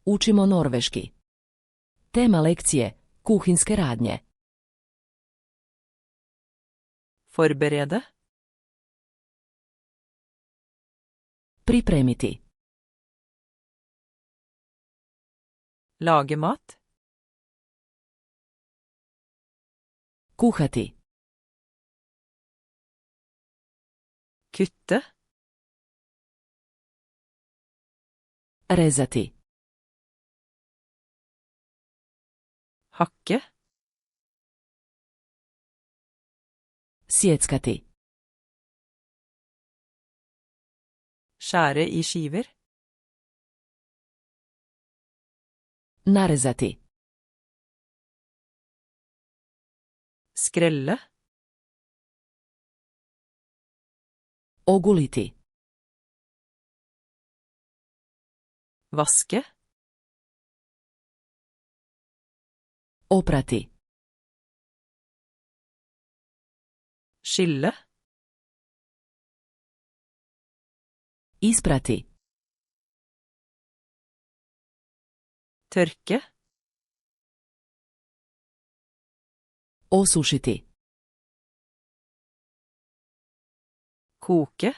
Učimo norveški. Tema lekcije: kuhinjske radnje. Forberede. Pripremiti. Lage mat. Kuhati. Kutte. Rezati. Hakke. Sjeckati. Skjære i skiver. Narezati. Skrelle. Oguliti. Vaske. Oprati. Skille. Isprati. Tørke. Osušiti. Koke.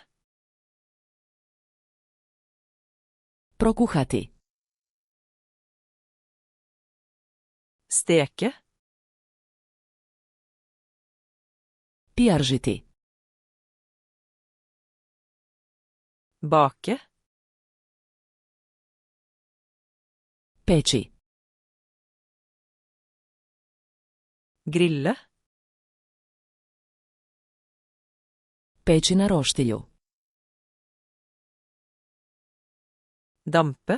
Prokuhati. Steke. Pijaržiti. Bake. Peći. Grille. Peći na roštilju. Dampe.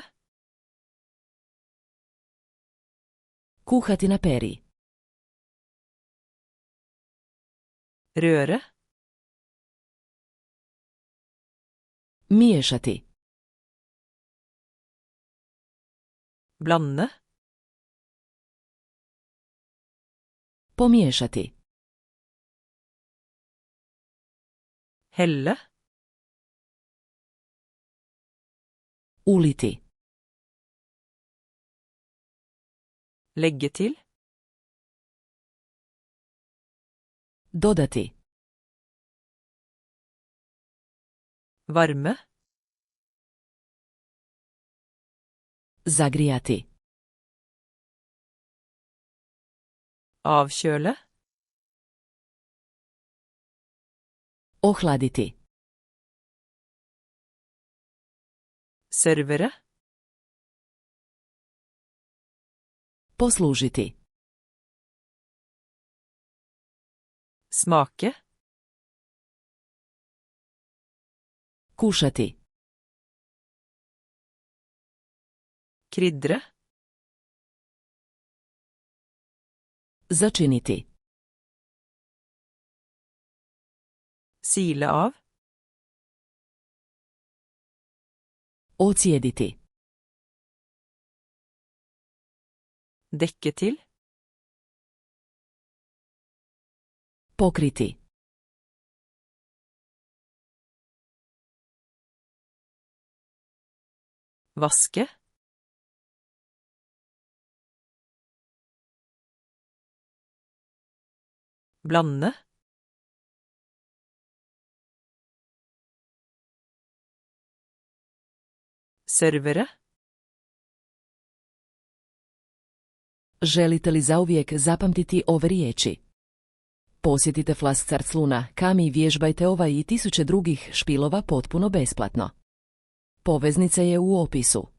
Kuhati na peri. Røre. Miješati. Blande. Pomiješati. Helle. Uliti. Legge til. Dodati. Varme. Zagrijati. Avkjøle. Ohladiti. Servere. Poslužiti. Smake. Kušati. Krydre. Začiniti. Sile av. Ocijediti. Dekke til. Pokriti. Vaske. Blande. Servere. Želite li zauvijek zapamtiti ove riječi? Posjetite Flascarsluna, kam i vježbajte ovaj i tisuće drugih špilova potpuno besplatno. Poveznica je u opisu.